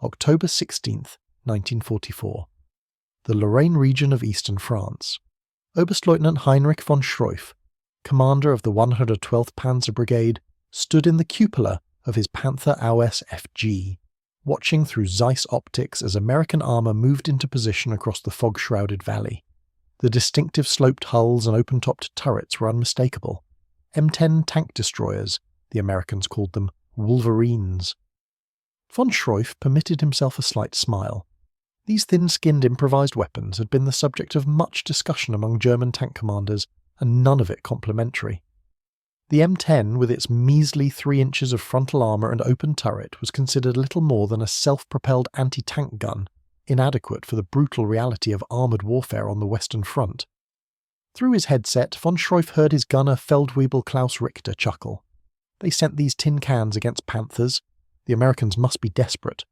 October 16th, 1944. The Lorraine region of eastern France. Oberstleutnant Heinrich von Schroeff, commander of the 112th Panzer Brigade, stood in the cupola of his Panther AUS FG, watching through Zeiss optics as American armour moved into position across the fog-shrouded valley. The distinctive sloped hulls and open-topped turrets were unmistakable. M10 tank destroyers, the Americans called them Wolverines. Von Schroeff permitted himself a slight smile. These thin-skinned improvised weapons had been the subject of much discussion among German tank commanders, and none of it complimentary. The M10, with its measly 3 inches of frontal armour and open turret, was considered little more than a self-propelled anti-tank gun, inadequate for the brutal reality of armoured warfare on the Western Front. Through his headset, von Schroeff heard his gunner Feldwebel Klaus Richter chuckle. They sent these tin cans against Panthers. The Americans must be desperate.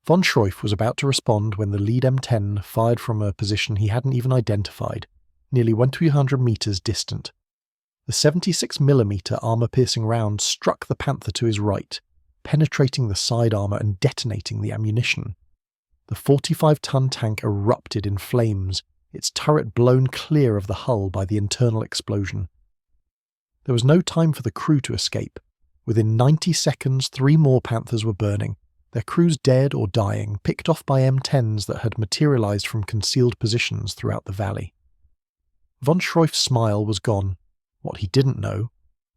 Von Schroeff was about to respond when the lead M10 fired from a position he hadn't even identified, nearly 100 metres distant. The 76mm armour-piercing round struck the Panther to his right, penetrating the side armour and detonating the ammunition. The 45-ton tank erupted in flames, its turret blown clear of the hull by the internal explosion. There was no time for the crew to escape. Within 90 seconds, 3 more Panthers were burning, their crews dead or dying, picked off by M10s that had materialised from concealed positions throughout the valley. Von Schroeff's smile was gone. What he didn't know,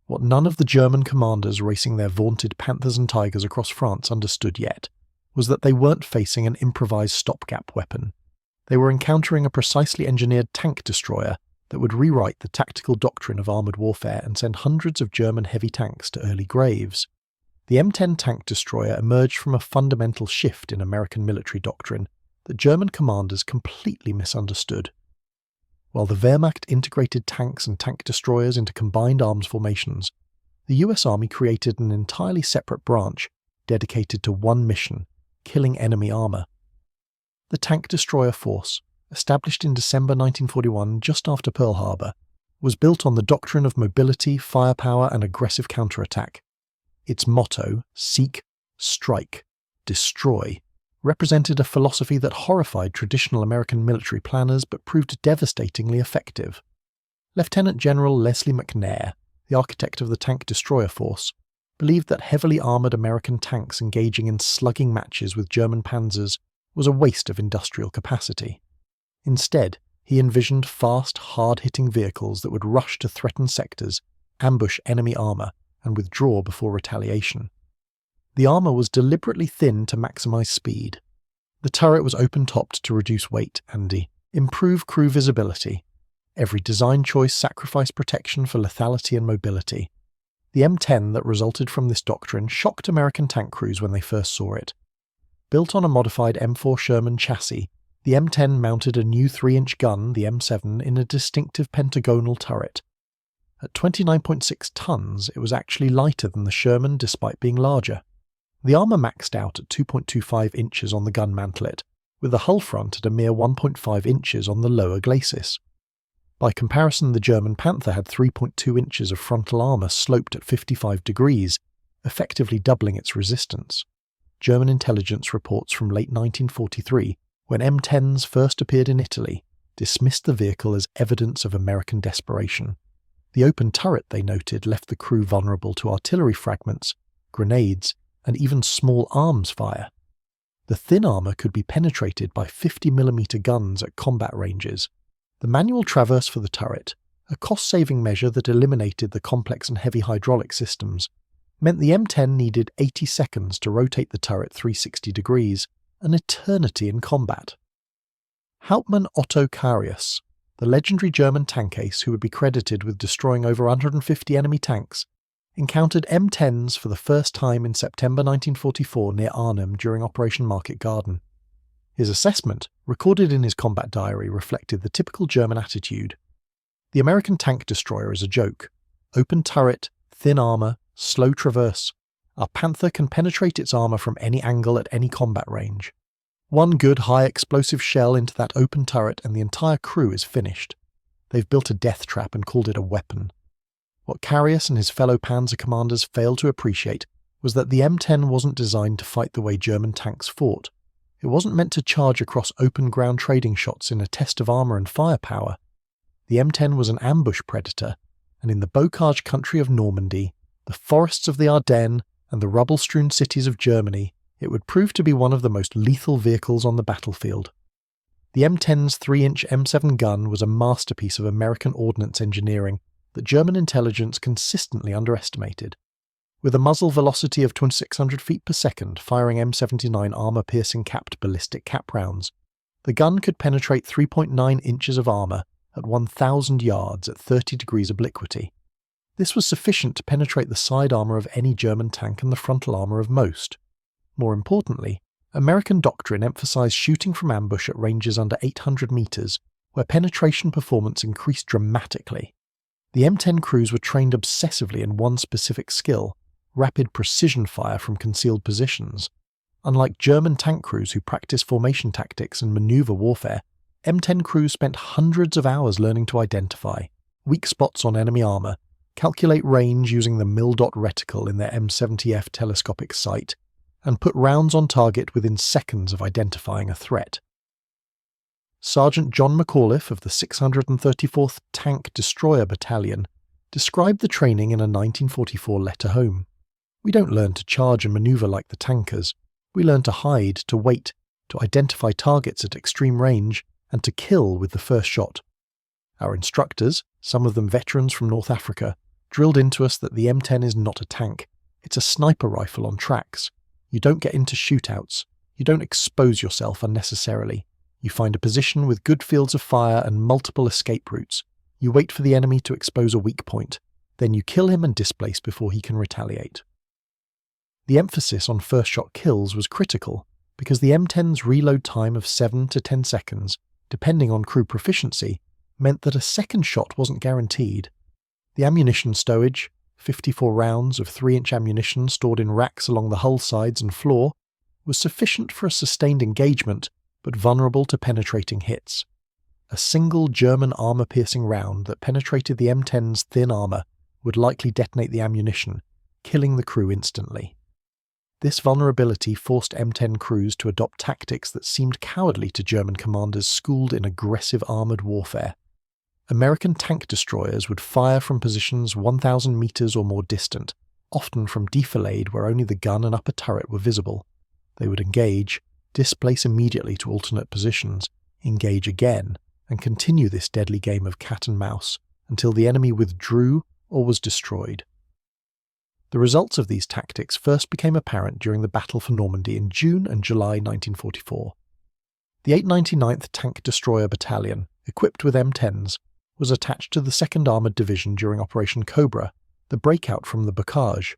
what none of the German commanders racing their vaunted Panthers and Tigers across France understood yet, was that they weren't facing an improvised stopgap weapon. They were encountering a precisely engineered tank destroyer that would rewrite the tactical doctrine of armoured warfare and send hundreds of German heavy tanks to early graves. The M10 tank destroyer emerged from a fundamental shift in American military doctrine that German commanders completely misunderstood. While the Wehrmacht integrated tanks and tank destroyers into combined arms formations, the US Army created an entirely separate branch dedicated to one mission: killing enemy armour. The Tank Destroyer Force, established in December 1941 just after Pearl Harbor, was built on the doctrine of mobility, firepower and aggressive counterattack. Its motto, Seek, Strike, Destroy, represented a philosophy that horrified traditional American military planners but proved devastatingly effective. Lieutenant General Leslie McNair, the architect of the Tank Destroyer Force, believed that heavily armoured American tanks engaging in slugging matches with German panzers was a waste of industrial capacity. Instead, he envisioned fast, hard-hitting vehicles that would rush to threatened sectors, ambush enemy armour, and withdraw before retaliation. The armour was deliberately thin to maximise speed. The turret was open-topped to reduce weight and improve crew visibility. Every design choice sacrificed protection for lethality and mobility. The M10 that resulted from this doctrine shocked American tank crews when they first saw it. Built on a modified M4 Sherman chassis, the M10 mounted a new 3-inch gun, the M7, in a distinctive pentagonal turret. At 29.6 tons, it was actually lighter than the Sherman despite being larger. The armour maxed out at 2.25 inches on the gun mantlet, with the hull front at a mere 1.5 inches on the lower glacis. By comparison, the German Panther had 3.2 inches of frontal armour sloped at 55 degrees, effectively doubling its resistance. German intelligence reports from late 1943, when M10s first appeared in Italy, dismissed the vehicle as evidence of American desperation. The open turret, they noted, left the crew vulnerable to artillery fragments, grenades, and even small arms fire. The thin armour could be penetrated by 50mm guns at combat ranges. The manual traverse for the turret, a cost-saving measure that eliminated the complex and heavy hydraulic systems, meant the M10 needed 80 seconds to rotate the turret 360 degrees, an eternity in combat. Hauptmann Otto Carius, the legendary German tank ace who would be credited with destroying over 150 enemy tanks, encountered M10s for the first time in September 1944 near Arnhem during Operation Market Garden. His assessment, recorded in his combat diary, reflected the typical German attitude. The American tank destroyer is a joke. Open turret, thin armour, slow traverse. Our Panther can penetrate its armour from any angle at any combat range. One good high-explosive shell into that open turret and the entire crew is finished. They've built a death trap and called it a weapon. What Carius and his fellow Panzer commanders failed to appreciate was that the M10 wasn't designed to fight the way German tanks fought. It wasn't meant to charge across open ground trading shots in a test of armour and firepower. The M10 was an ambush predator, and in the bocage country of Normandy, the forests of the Ardennes, and the rubble-strewn cities of Germany, it would prove to be one of the most lethal vehicles on the battlefield. The M10's 3-inch M7 gun was a masterpiece of American ordnance engineering that German intelligence consistently underestimated. With a muzzle velocity of 2,600 feet per second firing M79 armour-piercing capped ballistic cap rounds, the gun could penetrate 3.9 inches of armour at 1,000 yards at 30 degrees obliquity. This was sufficient to penetrate the side armour of any German tank and the frontal armour of most. More importantly, American doctrine emphasised shooting from ambush at ranges under 800 metres, where penetration performance increased dramatically. The M10 crews were trained obsessively in one specific skill: rapid precision fire from concealed positions. Unlike German tank crews who practice formation tactics and manoeuvre warfare, M10 crews spent hundreds of hours learning to identify weak spots on enemy armour, calculate range using the mil-dot reticle in their M70F telescopic sight, and put rounds on target within seconds of identifying a threat. Sergeant John McAuliffe of the 634th Tank Destroyer Battalion described the training in a 1944 letter home. "We don't learn to charge and manoeuvre like the tankers. We learn to hide, to wait, to identify targets at extreme range, and to kill with the first shot. Our instructors, some of them veterans from North Africa, drilled into us that the M10 is not a tank. It's a sniper rifle on tracks. You don't get into shootouts. You don't expose yourself unnecessarily. You find a position with good fields of fire and multiple escape routes. You wait for the enemy to expose a weak point. Then you kill him and displace before he can retaliate." The emphasis on first shot kills was critical because the M10's reload time of 7 to 10 seconds, depending on crew proficiency, meant that a second shot wasn't guaranteed. The ammunition stowage, 54 rounds of 3-inch ammunition stored in racks along the hull sides and floor, was sufficient for a sustained engagement, but vulnerable to penetrating hits. A single German armour-piercing round that penetrated the M10's thin armour would likely detonate the ammunition, killing the crew instantly. This vulnerability forced M10 crews to adopt tactics that seemed cowardly to German commanders schooled in aggressive armoured warfare. American tank destroyers would fire from positions 1,000 metres or more distant, often from defilade where only the gun and upper turret were visible. They would engage, displace immediately to alternate positions, engage again, and continue this deadly game of cat and mouse until the enemy withdrew or was destroyed. The results of these tactics first became apparent during the Battle for Normandy in June and July 1944. The 899th Tank Destroyer Battalion, equipped with M10s, was attached to the 2nd Armoured Division during Operation Cobra, the breakout from the bocage.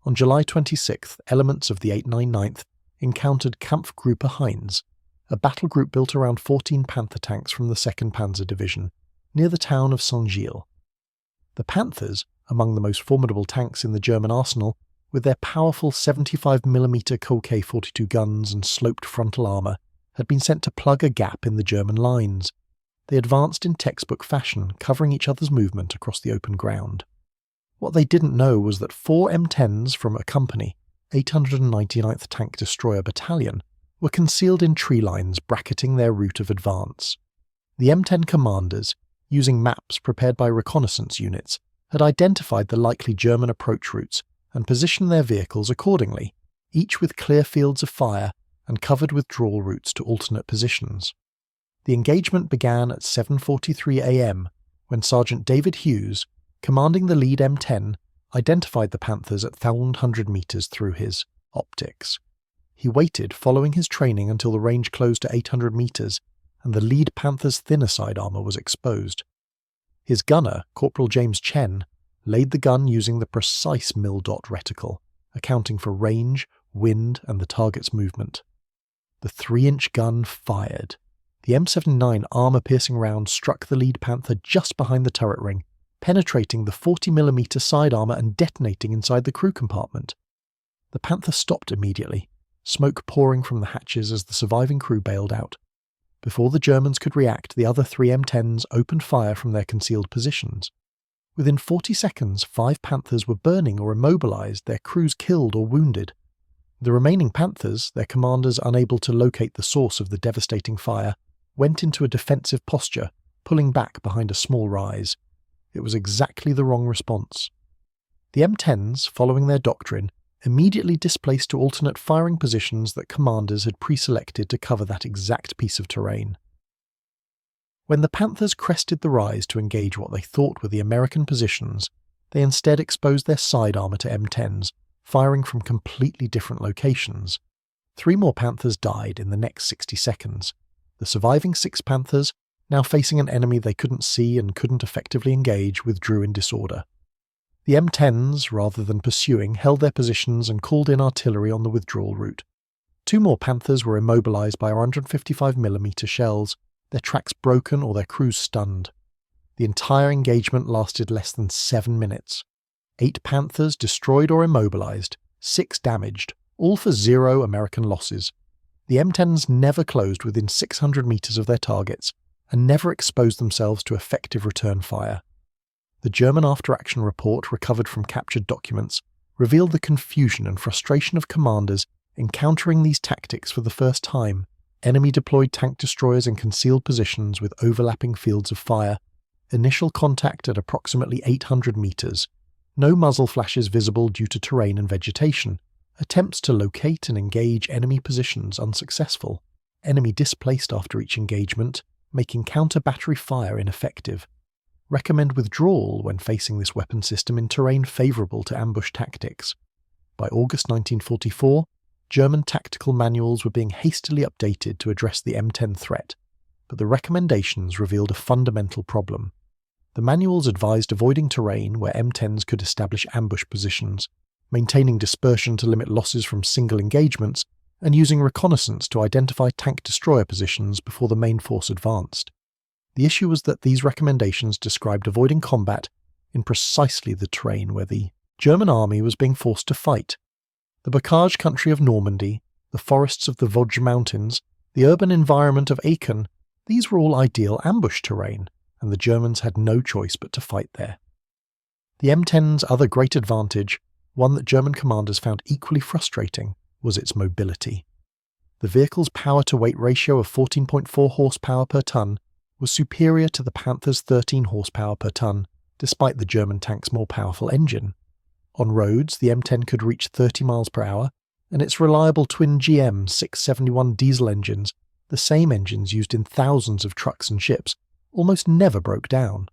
On July 26th, elements of the 899th encountered Kampfgruppe Heinz, a battle group built around 14 Panther tanks from the 2nd Panzer Division, near the town of Saint-Gilles. The Panthers, among the most formidable tanks in the German arsenal, with their powerful 75mm Colt K-42 guns and sloped frontal armour, had been sent to plug a gap in the German lines. They advanced in textbook fashion, covering each other's movement across the open ground. What they didn't know was that 4 M10s from a company, 899th Tank Destroyer Battalion, were concealed in tree lines bracketing their route of advance. The M10 commanders, using maps prepared by reconnaissance units, had identified the likely German approach routes and positioned their vehicles accordingly, each with clear fields of fire and covered withdrawal routes to alternate positions. The engagement began at 7:43 a.m. when Sergeant David Hughes, commanding the lead M10, identified the Panthers at 1,100 metres through his optics. He waited following his training until the range closed to 800 metres and the lead Panther's thinner side armour was exposed. His gunner, Corporal James Chen, laid the gun using the precise mil-dot reticle, accounting for range, wind, and the target's movement. The 3-inch gun fired. The M79 armour-piercing round struck the lead Panther just behind the turret ring, penetrating the 40mm side armour and detonating inside the crew compartment. The Panther stopped immediately, smoke pouring from the hatches as the surviving crew bailed out. Before the Germans could react, the other 3 M10s opened fire from their concealed positions. Within 40 seconds, 5 Panthers were burning or immobilized, their crews killed or wounded. The remaining Panthers, their commanders unable to locate the source of the devastating fire, went into a defensive posture, pulling back behind a small rise. It was exactly the wrong response. The M10s, following their doctrine, immediately displaced to alternate firing positions that commanders had pre-selected to cover that exact piece of terrain. When the Panthers crested the rise to engage what they thought were the American positions, they instead exposed their side armour to M10s, firing from completely different locations. 3 more Panthers died in the next 60 seconds. The surviving 6 Panthers, now facing an enemy they couldn't see and couldn't effectively engage, withdrew in disorder. The M10s, rather than pursuing, held their positions and called in artillery on the withdrawal route. 2 more Panthers were immobilised by 155mm shells, their tracks broken or their crews stunned. The entire engagement lasted less than 7 minutes. 8 Panthers destroyed or immobilised, 6 damaged, all for 0 American losses. The M10s never closed within 600 metres of their targets, and never exposed themselves to effective return fire. The German after-action report, recovered from captured documents, revealed the confusion and frustration of commanders encountering these tactics for the first time. Enemy-deployed tank destroyers in concealed positions with overlapping fields of fire, initial contact at approximately 800 metres, no muzzle flashes visible due to terrain and vegetation, attempts to locate and engage enemy positions unsuccessful, enemy displaced after each engagement, making counter-battery fire ineffective. Recommend withdrawal when facing this weapon system in terrain favourable to ambush tactics. By August 1944, German tactical manuals were being hastily updated to address the M10 threat, but the recommendations revealed a fundamental problem. The manuals advised avoiding terrain where M10s could establish ambush positions, maintaining dispersion to limit losses from single engagements, and using reconnaissance to identify tank destroyer positions before the main force advanced. The issue was that these recommendations described avoiding combat in precisely the terrain where the German army was being forced to fight. The bocage country of Normandy, the forests of the Vosges Mountains, the urban environment of Aachen, these were all ideal ambush terrain, and the Germans had no choice but to fight there. The M10's other great advantage, one that German commanders found equally frustrating, was its mobility. The vehicle's power-to-weight ratio of 14.4 horsepower per ton was superior to the Panther's 13 horsepower per ton, despite the German tank's more powerful engine. On roads, the M10 could reach 30 miles per hour, and its reliable twin GM 671 diesel engines, the same engines used in thousands of trucks and ships, almost never broke down.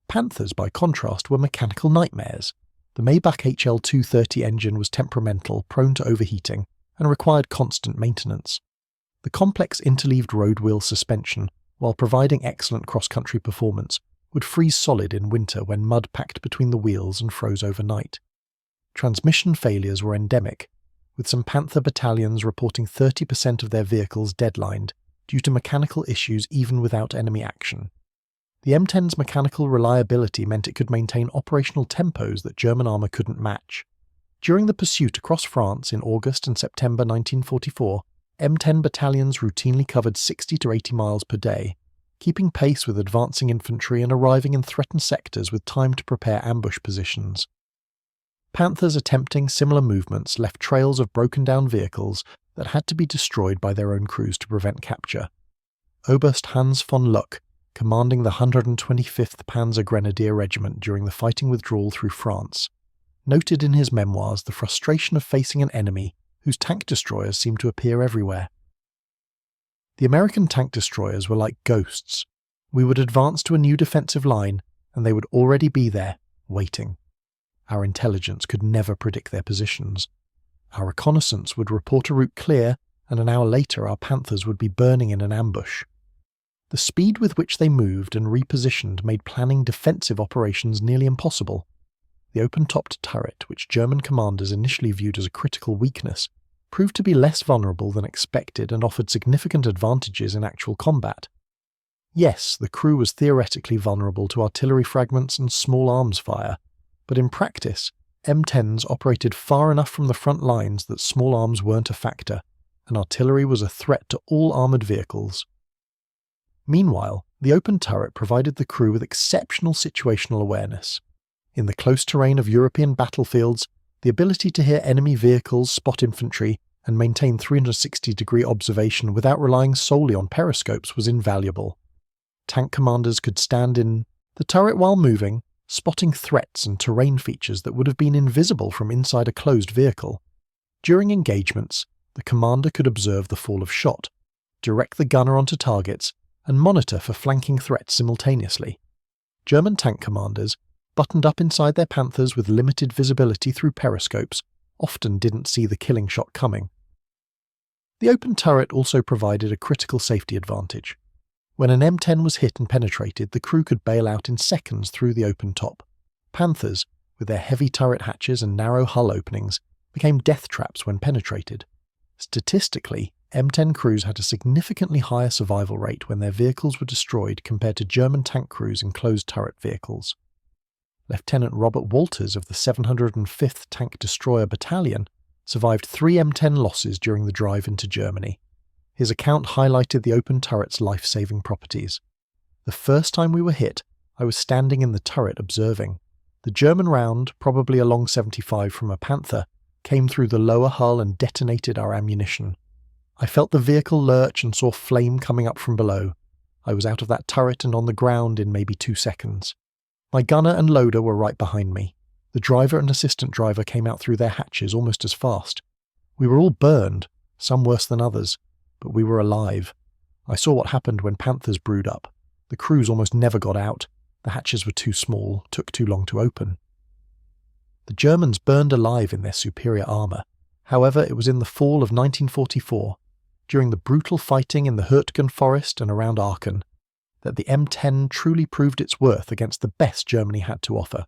Panthers, by contrast, were mechanical nightmares. The Maybach HL230 engine was temperamental, prone to overheating, and required constant maintenance. The complex interleaved road wheel suspension, while providing excellent cross-country performance, would freeze solid in winter when mud packed between the wheels and froze overnight. Transmission failures were endemic, with some Panther battalions reporting 30% of their vehicles deadlined due to mechanical issues even without enemy action. The M10's mechanical reliability meant it could maintain operational tempos that German armour couldn't match. During the pursuit across France in August and September 1944, M10 battalions routinely covered 60 to 80 miles per day, keeping pace with advancing infantry and arriving in threatened sectors with time to prepare ambush positions. Panthers attempting similar movements left trails of broken-down vehicles that had to be destroyed by their own crews to prevent capture. Oberst Hans von Luck, commanding the 125th Panzer Grenadier Regiment during the fighting withdrawal through France, noted in his memoirs the frustration of facing an enemy whose tank destroyers seemed to appear everywhere. The American tank destroyers were like ghosts. We would advance to a new defensive line, and they would already be there, waiting. Our intelligence could never predict their positions. Our reconnaissance would report a route clear, and an hour later our Panthers would be burning in an ambush. The speed with which they moved and repositioned made planning defensive operations nearly impossible. The open-topped turret, which German commanders initially viewed as a critical weakness, proved to be less vulnerable than expected and offered significant advantages in actual combat. Yes, the crew was theoretically vulnerable to artillery fragments and small arms fire, but in practice, M10s operated far enough from the front lines that small arms weren't a factor, and artillery was a threat to all armoured vehicles. Meanwhile, The open turret provided the crew with exceptional situational awareness. In the close terrain of European battlefields, the ability to hear enemy vehicles, spot infantry, and maintain 360-degree observation without relying solely on periscopes was invaluable. Tank commanders could stand in the turret while moving, spotting threats and terrain features that would have been invisible from inside a closed vehicle. During engagements, the commander could observe the fall of shot, direct the gunner onto targets, and monitor for flanking threats simultaneously. German tank commanders, buttoned up inside their Panthers with limited visibility through periscopes, often didn't see the killing shot coming. The open turret also provided a critical safety advantage. When an M10 was hit and penetrated, the crew could bail out in seconds through the open top. Panthers, with their heavy turret hatches and narrow hull openings, became death traps when penetrated. Statistically, M10 crews had a significantly higher survival rate when their vehicles were destroyed compared to German tank crews in closed turret vehicles. Lieutenant Robert Walters of the 705th Tank Destroyer Battalion survived 3 M10 losses during the drive into Germany. His account highlighted the open turret's life-saving properties. The first time we were hit, I was standing in the turret observing. The German round, probably a long 75 from a Panther, came through the lower hull and detonated our ammunition. I felt the vehicle lurch and saw flame coming up from below. I was out of that turret and on the ground in maybe 2 seconds. My gunner and loader were right behind me. The driver and assistant driver came out through their hatches almost as fast. We were all burned, some worse than others, but we were alive. I saw what happened when Panthers brewed up. The crews almost never got out. The hatches were too small, took too long to open. The Germans burned alive in their superior armour. However, it was in the fall of 1944, during the brutal fighting in the Hürtgen forest and around Aachen, that the M10 truly proved its worth against the best Germany had to offer.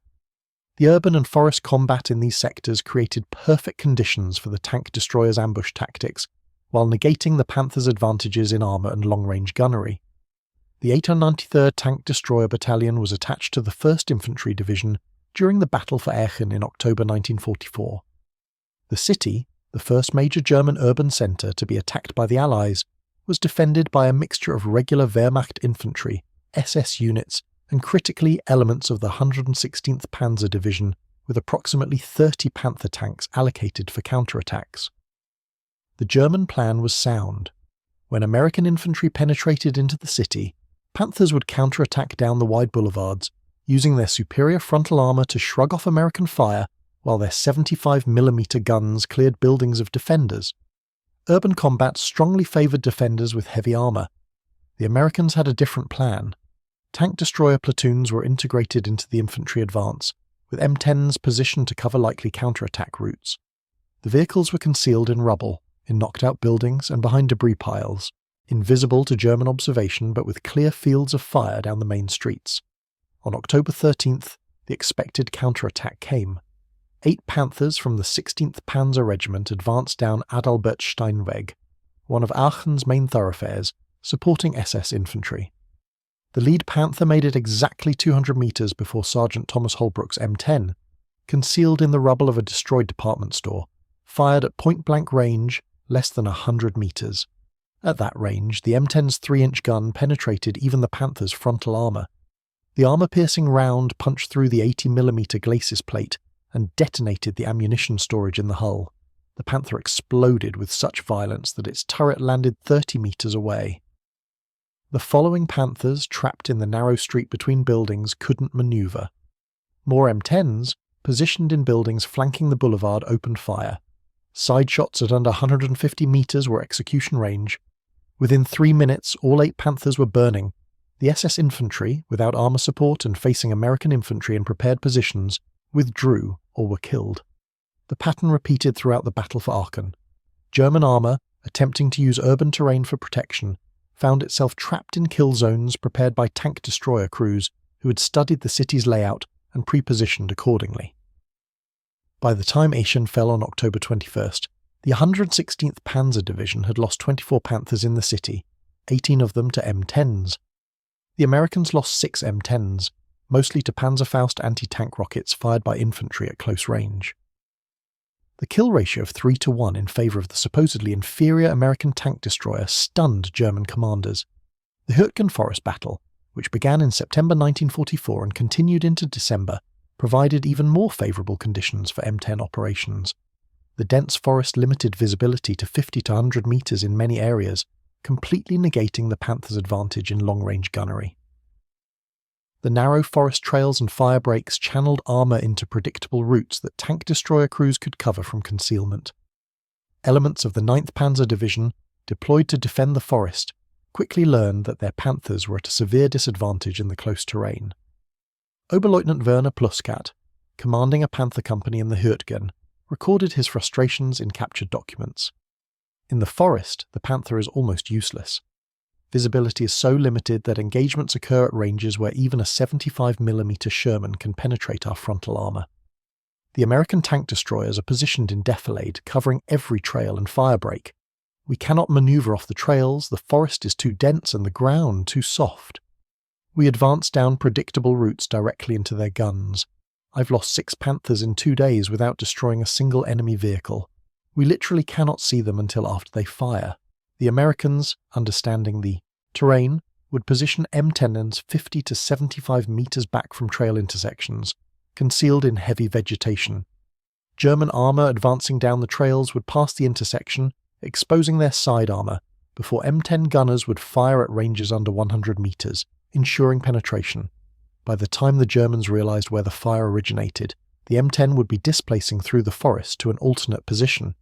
The urban and forest combat in these sectors created perfect conditions for the tank destroyer's ambush tactics, while negating the Panther's advantages in armour and long-range gunnery. The 893rd Tank Destroyer Battalion was attached to the 1st Infantry Division during the Battle for Aachen in October 1944. The city, the first major German urban centre to be attacked by the Allies, was defended by a mixture of regular Wehrmacht infantry, SS units, and critically elements of the 116th Panzer Division, with approximately 30 Panther tanks allocated for counterattacks. The German plan was sound. When American infantry penetrated into the city, Panthers would counterattack down the wide boulevards, using their superior frontal armour to shrug off American fire while their 75mm guns cleared buildings of defenders. Urban combat strongly favoured defenders with heavy armour. The Americans had a different plan. Tank destroyer platoons were integrated into the infantry advance, with M10s positioned to cover likely counterattack routes. The vehicles were concealed in rubble, in knocked-out buildings and behind debris piles, invisible to German observation but with clear fields of fire down the main streets. On October 13th, the expected counterattack came. 8 Panthers from the 16th Panzer Regiment advanced down Adalbertsteinweg, one of Aachen's main thoroughfares, supporting SS infantry. The lead Panther made it exactly 200 metres before Sergeant Thomas Holbrook's M10, concealed in the rubble of a destroyed department store, fired at point-blank range less than 100 metres. At that range, the M10's 3-inch gun penetrated even the Panther's frontal armour. The armour-piercing round punched through the 80mm glacis plate and detonated the ammunition storage in the hull. The Panther exploded with such violence that its turret landed 30 metres away. The following Panthers, trapped in the narrow street between buildings, couldn't manoeuvre. More M10s, positioned in buildings flanking the boulevard, opened fire. Side shots at under 150 metres were execution range. Within 3 minutes, all 8 Panthers were burning. The SS infantry, without armour support and facing American infantry in prepared positions, withdrew or were killed. The pattern repeated throughout the battle for Aachen. German armour, attempting to use urban terrain for protection, found itself trapped in kill zones prepared by tank destroyer crews who had studied the city's layout and pre-positioned accordingly. By the time Aachen fell on October 21st, the 116th Panzer Division had lost 24 Panthers in the city, 18 of them to M10s. The Americans lost 6 M10s, mostly to Panzerfaust anti-tank rockets fired by infantry at close range. The kill ratio of 3-1 in favour of the supposedly inferior American tank destroyer stunned German commanders. The Hürtgen Forest battle, which began in September 1944 and continued into December, provided even more favourable conditions for M10 operations. The dense forest limited visibility to 50 to 100 metres in many areas, completely negating the Panther's advantage in long-range gunnery. The narrow forest trails and fire breaks channeled armour into predictable routes that tank destroyer crews could cover from concealment. Elements of the 9th Panzer Division, deployed to defend the forest, quickly learned that their Panthers were at a severe disadvantage in the close terrain. Oberleutnant Werner Pluskat, commanding a Panther company in the Hürtgen, recorded his frustrations in captured documents. In the forest, the Panther is almost useless. Visibility is so limited that engagements occur at ranges where even a 75mm Sherman can penetrate our frontal armour. The American tank destroyers are positioned in defilade, covering every trail and firebreak. We cannot manoeuvre off the trails, the forest is too dense and the ground too soft. We advance down predictable routes directly into their guns. I've lost 6 Panthers in 2 days without destroying a single enemy vehicle. We literally cannot see them until after they fire. The Americans, understanding the terrain, would position M10s 50 to 75 metres back from trail intersections, concealed in heavy vegetation. German armour advancing down the trails would pass the intersection, exposing their side armour, before M10 gunners would fire at ranges under 100 metres, ensuring penetration. By the time the Germans realised where the fire originated, the M10 would be displacing through the forest to an alternate position.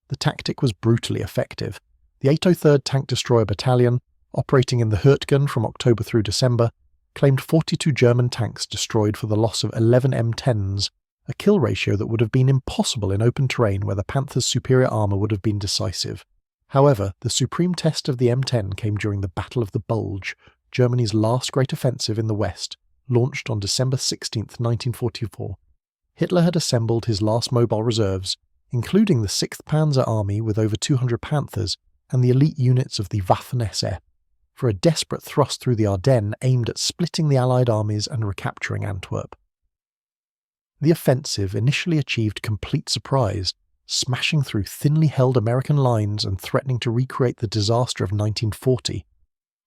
The tactic was brutally effective. The 803rd Tank Destroyer Battalion, operating in the Hürtgen from October through December, claimed 42 German tanks destroyed for the loss of 11 M10s, a kill ratio that would have been impossible in open terrain where the Panther's superior armour would have been decisive. However, the supreme test of the M10 came during the Battle of the Bulge, Germany's last great offensive in the West, launched on December 16, 1944. Hitler had assembled his last mobile reserves, including the 6th Panzer Army with over 200 Panthers and the elite units of the Waffen-SS, for a desperate thrust through the Ardennes aimed at splitting the Allied armies and recapturing Antwerp. The offensive initially achieved complete surprise, smashing through thinly held American lines and threatening to recreate the disaster of 1940.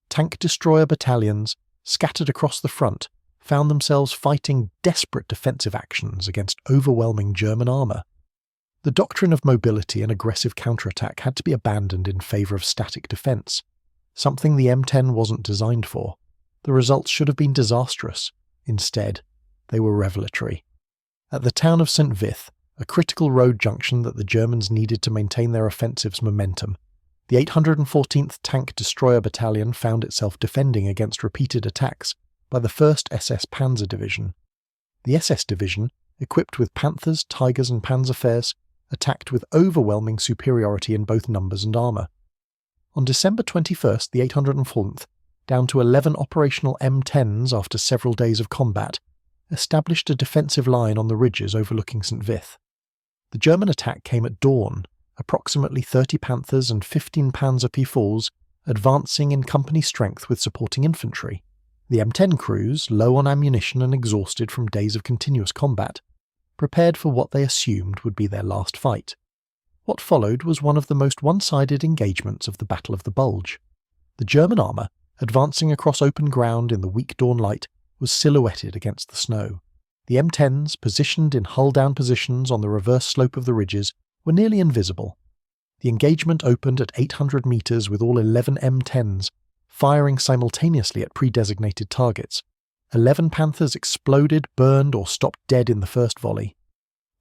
Tank destroyer battalions, scattered across the front, found themselves fighting desperate defensive actions against overwhelming German armour. The doctrine of mobility and aggressive counterattack had to be abandoned in favour of static defence, something the M10 wasn't designed for. The results should have been disastrous. Instead, they were revelatory. At the town of St. Vith, a critical road junction that the Germans needed to maintain their offensive's momentum, the 814th Tank Destroyer Battalion found itself defending against repeated attacks by the 1st SS Panzer Division. The SS Division, equipped with Panthers, Tigers and Panzerfaires, attacked with overwhelming superiority in both numbers and armour. On December 21st, the 804th, down to 11 operational M10s after several days of combat, established a defensive line on the ridges overlooking St. Vith. The German attack came at dawn, approximately 30 Panthers and 15 Panzer P4s advancing in company strength with supporting infantry. The M10 crews, low on ammunition and exhausted from days of continuous combat, prepared for what they assumed would be their last fight. What followed was one of the most one-sided engagements of the Battle of the Bulge. The German armour, advancing across open ground in the weak dawn light, was silhouetted against the snow. The M10s, positioned in hull-down positions on the reverse slope of the ridges, were nearly invisible. The engagement opened at 800 metres with all 11 M10s, firing simultaneously at pre-designated targets. 11 Panthers exploded, burned or stopped dead in the first volley.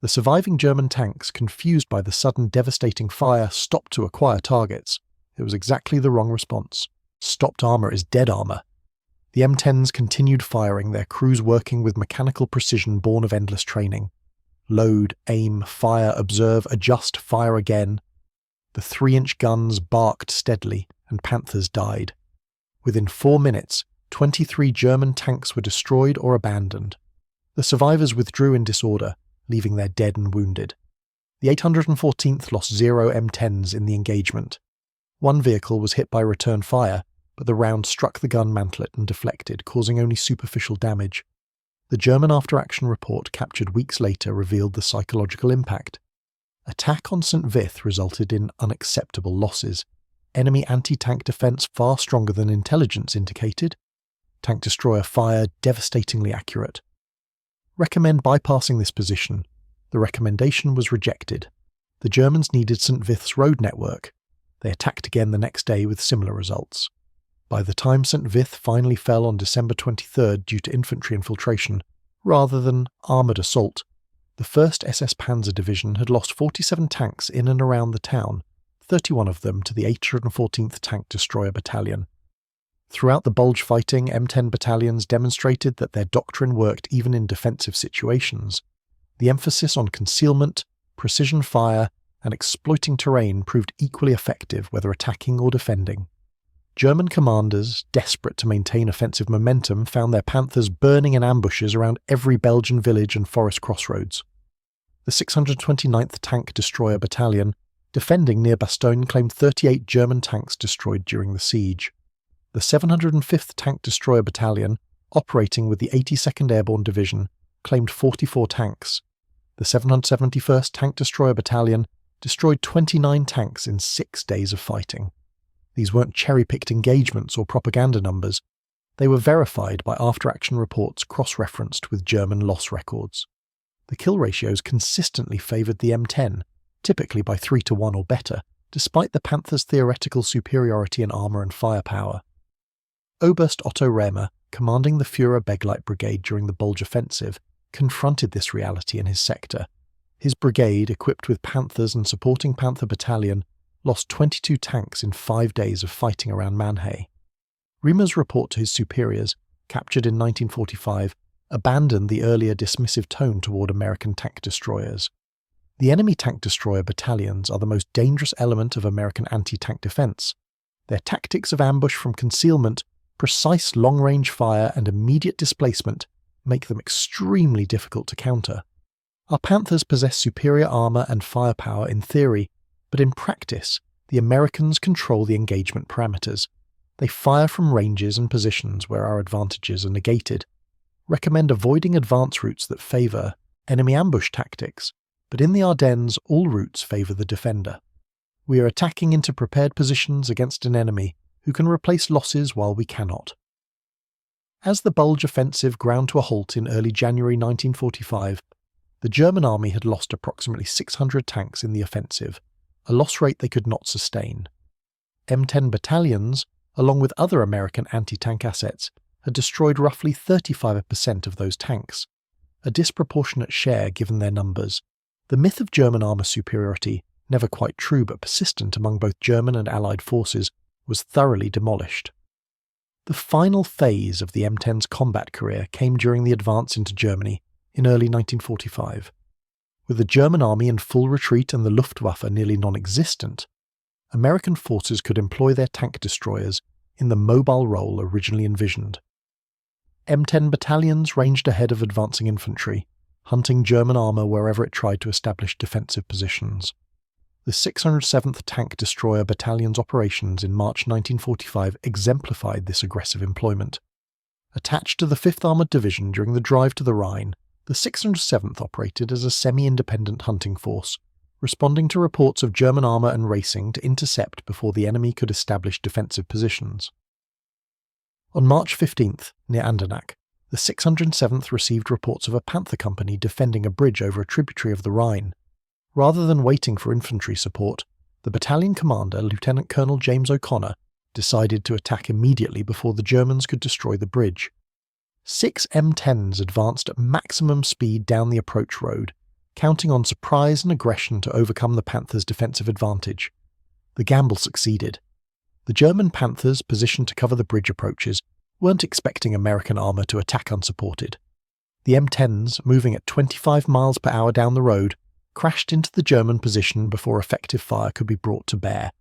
The surviving German tanks, confused by the sudden devastating fire, stopped to acquire targets. It was exactly the wrong response. Stopped armour is dead armour. The M10s continued firing, their crews working with mechanical precision born of endless training. Load, aim, fire, observe, adjust, fire again. The 3-inch guns barked steadily, and Panthers died. Within 4 minutes, 23 German tanks were destroyed or abandoned. The survivors withdrew in disorder, leaving their dead and wounded. The 814th lost 0 M10s in the engagement. One vehicle was hit by return fire, but the round struck the gun mantlet and deflected, causing only superficial damage. The German after-action report captured weeks later revealed the psychological impact. Attack on St. Vith resulted in unacceptable losses. Enemy anti-tank defence far stronger than intelligence indicated. tank destroyer fire devastatingly accurate. Recommend bypassing this position. The recommendation was rejected. The Germans needed St. Vith's road network. They attacked again the next day with similar results. By the time St. Vith finally fell on December 23rd due to infantry infiltration, rather than armoured assault, the 1st SS Panzer Division had lost 47 tanks in and around the town, 31 of them to the 814th Tank Destroyer Battalion. Throughout the Bulge fighting, M10 battalions demonstrated that their doctrine worked even in defensive situations. The emphasis on concealment, precision fire, and exploiting terrain proved equally effective whether attacking or defending. German commanders, desperate to maintain offensive momentum, found their Panthers burning in ambushes around every Belgian village and forest crossroads. The 629th Tank Destroyer Battalion, defending near Bastogne, claimed 38 German tanks destroyed during the siege. The 705th Tank Destroyer Battalion, operating with the 82nd Airborne Division, claimed 44 tanks. The 771st Tank Destroyer Battalion destroyed 29 tanks in 6 days of fighting. These weren't cherry-picked engagements or propaganda numbers. They were verified by after-action reports cross-referenced with German loss records. The kill ratios consistently favoured the M10, typically by 3 to 1 or better, despite the Panther's theoretical superiority in armour and firepower. Oberst Otto Rehmer, commanding the Führer-Begleit Brigade during the Bulge offensive, confronted this reality in his sector. His brigade, equipped with Panthers and supporting Panther battalion, lost 22 tanks in 5 days of fighting around Mannheim. Rehmer's report to his superiors, captured in 1945, abandoned the earlier dismissive tone toward American tank destroyers. The enemy tank destroyer battalions are the most dangerous element of American anti-tank defense. Their tactics of ambush from concealment, precise long-range fire, and immediate displacement make them extremely difficult to counter. Our Panthers possess superior armour and firepower in theory, but in practice, the Americans control the engagement parameters. They fire from ranges and positions where our advantages are negated. Recommend avoiding advance routes that favour enemy ambush tactics, but in the Ardennes all routes favour the defender. We are attacking into prepared positions against an enemy who can replace losses while we cannot. As the Bulge offensive ground to a halt in early January 1945, the German army had lost approximately 600 tanks in the offensive, a loss rate they could not sustain. M10 battalions, along with other American anti-tank assets, had destroyed roughly 35% of those tanks, a disproportionate share given their numbers. The myth of German armour superiority, never quite true but persistent among both German and Allied forces, was thoroughly demolished. The final phase of the M10's combat career came during the advance into Germany in early 1945. With the German army in full retreat and the Luftwaffe nearly non-existent, American forces could employ their tank destroyers in the mobile role originally envisioned. M10 battalions ranged ahead of advancing infantry, hunting German armour wherever it tried to establish defensive positions. The 607th Tank Destroyer Battalion's operations in March 1945 exemplified this aggressive employment. Attached to the 5th Armoured Division during the drive to the Rhine, the 607th operated as a semi-independent hunting force, responding to reports of German armour and racing to intercept before the enemy could establish defensive positions. On March 15th, near Andernach, the 607th received reports of a Panther company defending a bridge over a tributary of the Rhine. Rather than waiting for infantry support, the battalion commander, Lieutenant Colonel James O'Connor, decided to attack immediately before the Germans could destroy the bridge. 6 M10s advanced at maximum speed down the approach road, counting on surprise and aggression to overcome the Panthers' defensive advantage. The gamble succeeded. The German Panthers, positioned to cover the bridge approaches, weren't expecting American armour to attack unsupported. The M10s, moving at 25 miles per hour down the road, crashed into the German position before effective fire could be brought to bear.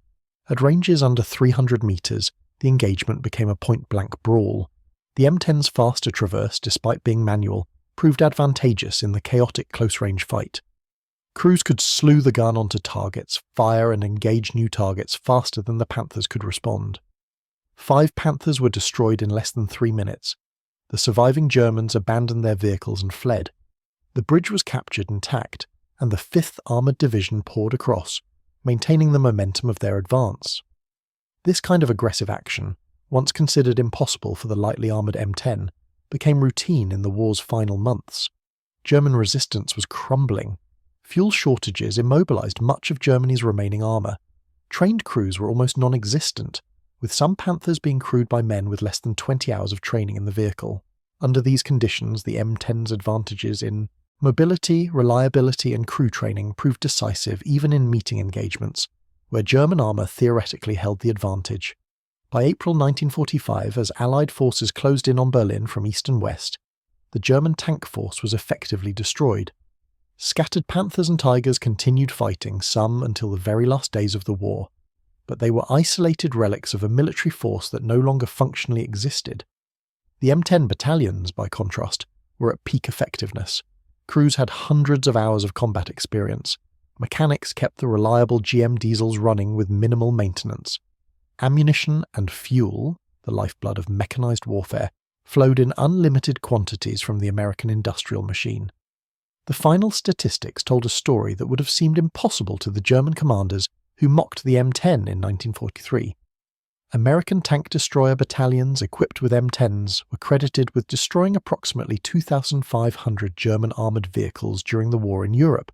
At ranges under 300 metres, the engagement became a point-blank brawl. The M10's faster traverse, despite being manual, proved advantageous in the chaotic close-range fight. Crews could slew the gun onto targets, fire and engage new targets faster than the Panthers could respond. 5 Panthers were destroyed in less than 3 minutes. The surviving Germans abandoned their vehicles and fled. The bridge was captured intact, and the 5th Armoured Division poured across, maintaining the momentum of their advance. This kind of aggressive action, once considered impossible for the lightly armoured M10, became routine in the war's final months. German resistance was crumbling. Fuel shortages immobilised much of Germany's remaining armour. Trained crews were almost non-existent, with some Panthers being crewed by men with less than 20 hours of training in the vehicle. Under these conditions, the M10's advantages in mobility, reliability and crew training proved decisive even in meeting engagements, where German armour theoretically held the advantage. By April 1945, as Allied forces closed in on Berlin from east and west, the German tank force was effectively destroyed. Scattered Panthers and Tigers continued fighting, some until the very last days of the war, but they were isolated relics of a military force that no longer functionally existed. The M10 battalions, by contrast, were at peak effectiveness. Crews had hundreds of hours of combat experience. Mechanics kept the reliable GM diesels running with minimal maintenance. Ammunition and fuel, the lifeblood of mechanized warfare, flowed in unlimited quantities from the American industrial machine. The final statistics told a story that would have seemed impossible to the German commanders who mocked the M10 in 1943. American tank destroyer battalions equipped with M10s were credited with destroying approximately 2,500 German armoured vehicles during the war in Europe.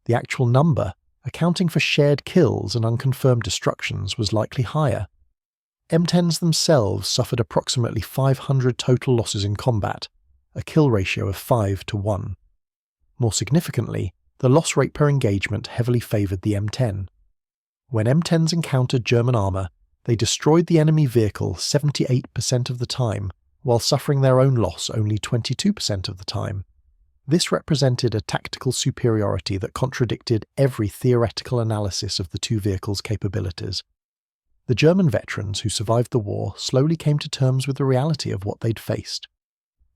The actual number, accounting for shared kills and unconfirmed destructions, was likely higher. M10s themselves suffered approximately 500 total losses in combat, a kill ratio of 5 to 1. More significantly, the loss rate per engagement heavily favoured the M10. When M10s encountered German armour, they destroyed the enemy vehicle 78% of the time, while suffering their own loss only 22% of the time. This represented a tactical superiority that contradicted every theoretical analysis of the two vehicles' capabilities. The German veterans who survived the war slowly came to terms with the reality of what they'd faced.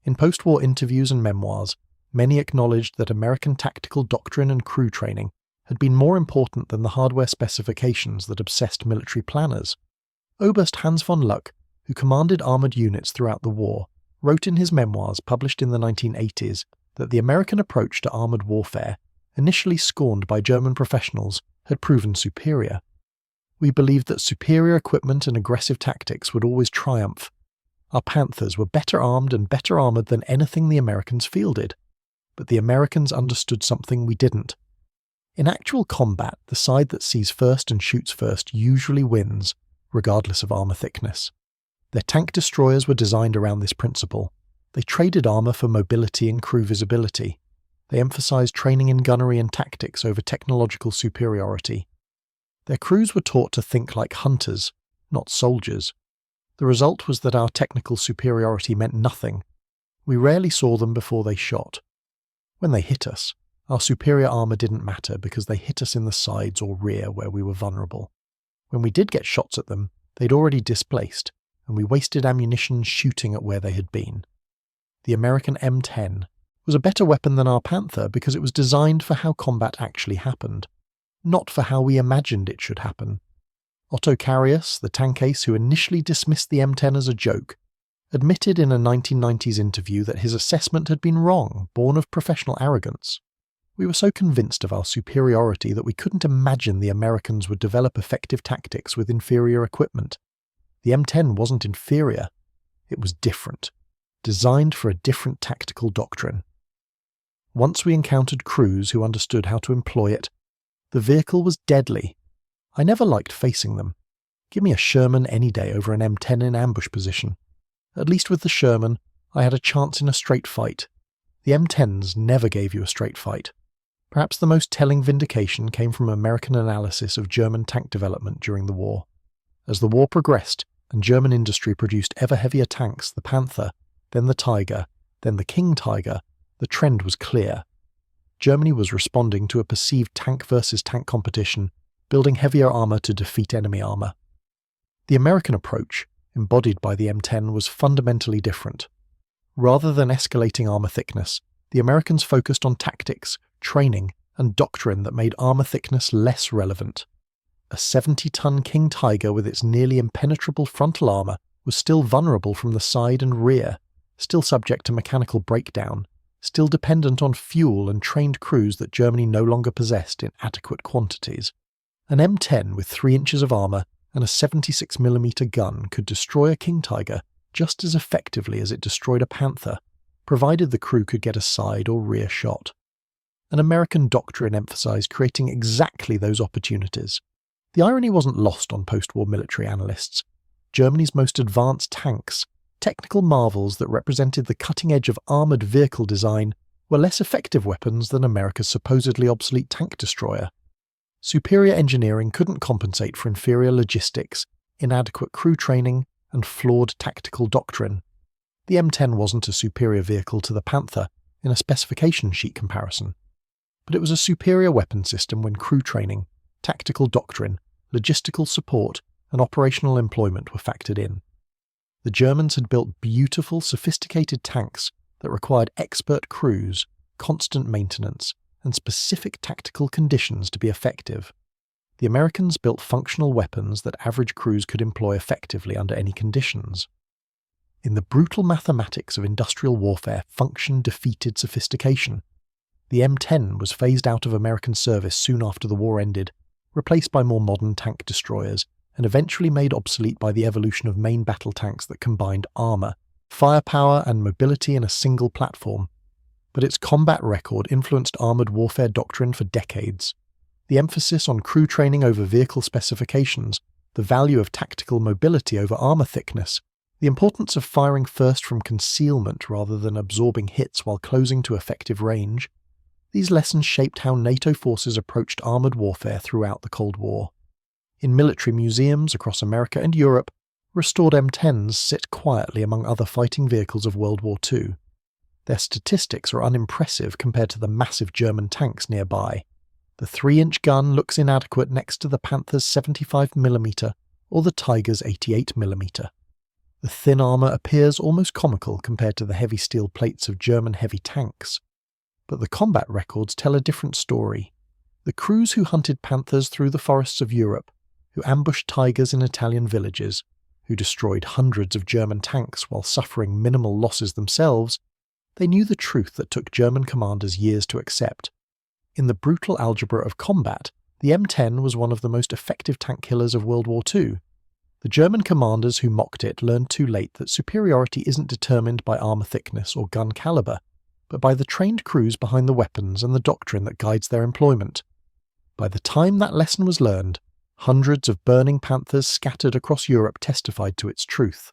In post-war interviews and memoirs, many acknowledged that American tactical doctrine and crew training had been more important than the hardware specifications that obsessed military planners. Oberst Hans von Luck, who commanded armoured units throughout the war, wrote in his memoirs published in the 1980s that the American approach to armoured warfare, initially scorned by German professionals, had proven superior. We believed that superior equipment and aggressive tactics would always triumph. Our Panthers were better armed and better armoured than anything the Americans fielded. But the Americans understood something we didn't. In actual combat, the side that sees first and shoots first usually wins, regardless of armour thickness. Their tank destroyers were designed around this principle. They traded armour for mobility and crew visibility. They emphasised training in gunnery and tactics over technological superiority. Their crews were taught to think like hunters, not soldiers. The result was that our technical superiority meant nothing. We rarely saw them before they shot. When they hit us, our superior armour didn't matter because they hit us in the sides or rear where we were vulnerable. When we did get shots at them, they'd already displaced, and we wasted ammunition shooting at where they had been. The American M10 was a better weapon than our Panther because it was designed for how combat actually happened, not for how we imagined it should happen. Otto Carius, the tank ace who initially dismissed the M10 as a joke, admitted in a 1990s interview that his assessment had been wrong, born of professional arrogance. We were so convinced of our superiority that we couldn't imagine the Americans would develop effective tactics with inferior equipment. The M10 wasn't inferior. It was different, designed for a different tactical doctrine. Once we encountered crews who understood how to employ it, the vehicle was deadly. I never liked facing them. Give me a Sherman any day over an M10 in ambush position. At least with the Sherman, I had a chance in a straight fight. The M10s never gave you a straight fight. Perhaps the most telling vindication came from American analysis of German tank development during the war. As the war progressed and German industry produced ever heavier tanks, the Panther, then the Tiger, then the King Tiger, the trend was clear. Germany was responding to a perceived tank versus tank competition, building heavier armour to defeat enemy armour. The American approach, embodied by the M10, was fundamentally different. Rather than escalating armour thickness, the Americans focused on tactics, training, and doctrine that made armour thickness less relevant. A 70-ton King Tiger with its nearly impenetrable frontal armour was still vulnerable from the side and rear, still subject to mechanical breakdown, still dependent on fuel and trained crews that Germany no longer possessed in adequate quantities. An M10 with 3 inches of armour and a 76mm gun could destroy a King Tiger just as effectively as it destroyed a Panther, provided the crew could get a side or rear shot. An American doctrine emphasized creating exactly those opportunities. The irony wasn't lost on post-war military analysts. Germany's most advanced tanks, technical marvels that represented the cutting edge of armoured vehicle design, were less effective weapons than America's supposedly obsolete tank destroyer. Superior engineering couldn't compensate for inferior logistics, inadequate crew training, and flawed tactical doctrine. The M10 wasn't a superior vehicle to the Panther in a specification sheet comparison, but it was a superior weapon system when crew training, tactical doctrine, logistical support, and operational employment were factored in. The Germans had built beautiful, sophisticated tanks that required expert crews, constant maintenance, and specific tactical conditions to be effective. The Americans built functional weapons that average crews could employ effectively under any conditions. In the brutal mathematics of industrial warfare, function defeated sophistication. The M10 was phased out of American service soon after the war ended, replaced by more modern tank destroyers, and eventually made obsolete by the evolution of main battle tanks that combined armour, firepower, and mobility in a single platform. But its combat record influenced armoured warfare doctrine for decades. The emphasis on crew training over vehicle specifications, the value of tactical mobility over armour thickness, the importance of firing first from concealment rather than absorbing hits while closing to effective range, these lessons shaped how NATO forces approached armoured warfare throughout the Cold War. In military museums across America and Europe, restored M10s sit quietly among other fighting vehicles of World War II. Their statistics are unimpressive compared to the massive German tanks nearby. The 3-inch gun looks inadequate next to the Panther's 75mm or the Tiger's 88mm. The thin armour appears almost comical compared to the heavy steel plates of German heavy tanks. But the combat records tell a different story. The crews who hunted Panthers through the forests of Europe, who ambushed Tigers in Italian villages, who destroyed hundreds of German tanks while suffering minimal losses themselves, they knew the truth that took German commanders years to accept. In the brutal algebra of combat, the M10 was one of the most effective tank killers of World War II. The German commanders who mocked it learned too late that superiority isn't determined by armour thickness or gun calibre, but by the trained crews behind the weapons and the doctrine that guides their employment. By the time that lesson was learned, hundreds of burning Panthers scattered across Europe testified to its truth.